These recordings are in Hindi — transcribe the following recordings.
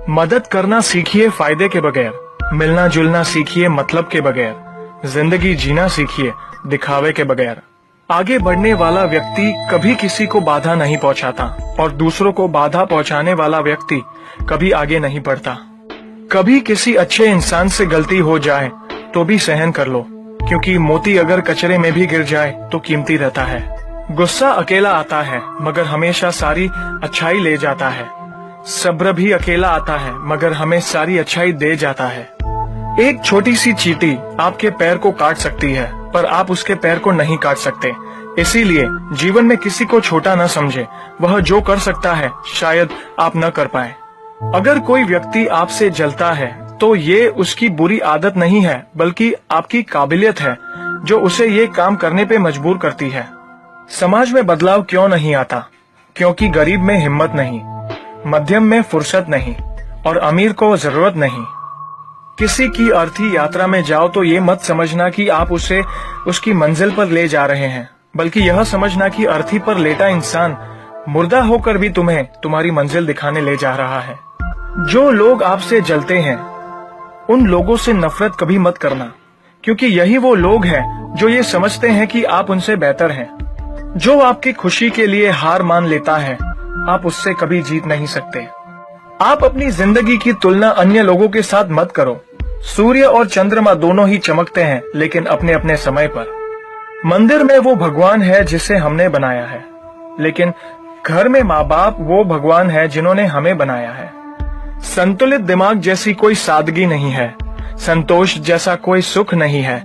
मदद करना सीखिए फायदे के बगैर, मिलना जुलना सीखिए मतलब के बगैर, जिंदगी जीना सीखिए दिखावे के बगैर। आगे बढ़ने वाला व्यक्ति कभी किसी को बाधा नहीं पहुंचाता और दूसरों को बाधा पहुंचाने वाला व्यक्ति कभी आगे नहीं बढ़ता। कभी किसी अच्छे इंसान से गलती हो जाए तो भी सहन कर लो, क्योंकि मोती अगर कचरे में भी गिर जाए तो कीमती रहता है। गुस्सा अकेला आता है मगर हमेशा सारी अच्छाई ले जाता है। सब्र भी अकेला आता है मगर हमें सारी अच्छाई दे जाता है। एक छोटी सी चींटी आपके पैर को काट सकती है पर आप उसके पैर को नहीं काट सकते। इसीलिए जीवन में किसी को छोटा न समझे। वह जो कर सकता है शायद आप न कर पाए। अगर कोई व्यक्ति आपसे जलता है तो ये उसकी बुरी आदत नहीं है बल्कि आपकी काबिलियत है जो उसे ये काम करने पे मजबूर करती है। समाज में बदलाव क्यों नहीं आता? क्योंकि गरीब में हिम्मत नहीं, मध्यम में फुर्सत नहीं और अमीर को जरूरत नहीं। किसी की अर्थी यात्रा में जाओ तो ये मत समझना कि आप उसे उसकी मंजिल पर ले जा रहे हैं, बल्कि यह समझना कि अर्थी पर लेटा इंसान मुर्दा होकर भी तुम्हें तुम्हारी मंजिल दिखाने ले जा रहा है। जो लोग आपसे जलते हैं उन लोगों से नफरत कभी मत करना, क्योंकि यही वो लोग हैं जो ये समझते हैं कि आप उनसे बेहतर हैं। जो आपकी खुशी के लिए हार मान लेता है आप उससे कभी जीत नहीं सकते। आप अपनी जिंदगी की तुलना अन्य लोगों के साथ मत करो। सूर्य और चंद्रमा दोनों ही चमकते हैं लेकिन अपने अपने समय पर। मंदिर में वो भगवान है जिसे हमने बनाया है, लेकिन घर में माँ बाप वो भगवान है जिन्होंने हमें बनाया है। संतुलित दिमाग जैसी कोई सादगी नहीं है, संतोष जैसा कोई सुख नहीं है,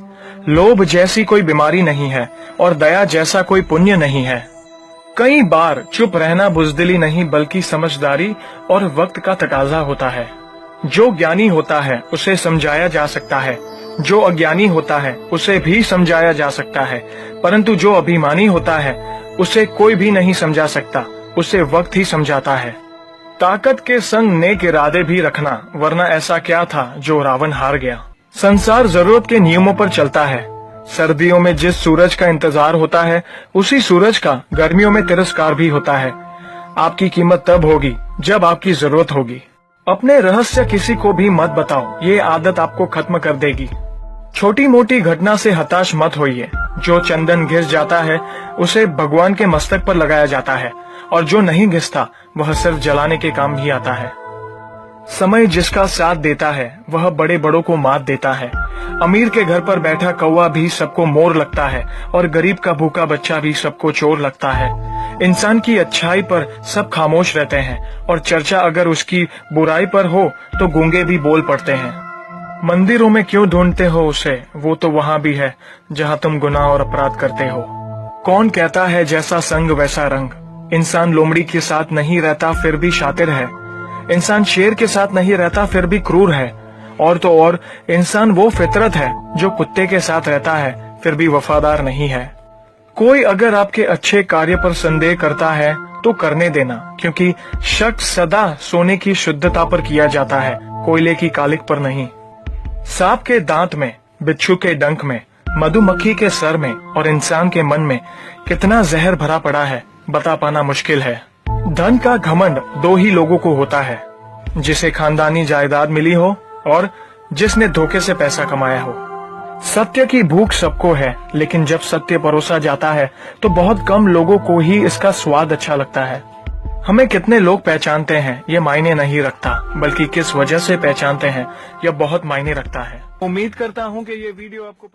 लोभ जैसी कोई बीमारी नहीं है और दया जैसा कोई पुण्य नहीं है। कई बार चुप रहना बुजदिली नहीं बल्कि समझदारी और वक्त का तकाजा होता है। जो ज्ञानी होता है उसे समझाया जा सकता है, जो अज्ञानी होता है उसे भी समझाया जा सकता है, परंतु जो अभिमानी होता है उसे कोई भी नहीं समझा सकता, उसे वक्त ही समझाता है। ताकत के संग नेक इरादे भी रखना, वरना ऐसा क्या था जो रावण हार गया। संसार जरूरत के नियमों पर चलता है। सर्दियों में जिस सूरज का इंतजार होता है उसी सूरज का गर्मियों में तिरस्कार भी होता है। आपकी कीमत तब होगी जब आपकी जरूरत होगी। अपने रहस्य किसी को भी मत बताओ, ये आदत आपको खत्म कर देगी। छोटी मोटी घटना से हताश मत होइए। जो चंदन घिस जाता है उसे भगवान के मस्तक पर लगाया जाता है और जो नहीं घिसता वह सिर्फ जलाने के काम भी आता है। समय जिसका साथ देता है वह बड़े बड़ों को मात देता है। अमीर के घर पर बैठा कौवा भी सबको मोर लगता है और गरीब का भूखा बच्चा भी सबको चोर लगता है। इंसान की अच्छाई पर सब खामोश रहते हैं और चर्चा अगर उसकी बुराई पर हो तो गूंगे भी बोल पड़ते हैं। मंदिरों में क्यों ढूंढते हो उसे, वो तो वहाँ भी है जहाँ तुम गुनाह और अपराध करते हो। कौन कहता है जैसा संग वैसा रंग। इंसान लोमड़ी के साथ नहीं रहता फिर भी शातिर है। इंसान शेर के साथ नहीं रहता फिर भी क्रूर है। और तो और इंसान वो फितरत है जो कुत्ते के साथ रहता है फिर भी वफादार नहीं है। कोई अगर आपके अच्छे कार्य पर संदेह करता है तो करने देना, क्योंकि शक सदा सोने की शुद्धता पर किया जाता है, कोयले की कालिक पर नहीं। सांप के दांत में, बिच्छू के डंक में, मधुमक्खी के सर में और इंसान के मन में कितना जहर भरा पड़ा है बता पाना मुश्किल है। धन का घमंड दो ही लोगों को होता है, जिसे खानदानी जायदाद मिली हो और जिसने धोखे से पैसा कमाया हो। सत्य की भूख सबको है, लेकिन जब सत्य परोसा जाता है तो बहुत कम लोगों को ही इसका स्वाद अच्छा लगता है। हमें कितने लोग पहचानते हैं ये मायने नहीं रखता, बल्कि किस वजह से पहचानते हैं यह बहुत मायने रखता है। उम्मीद करता हूँ कि ये वीडियो आपको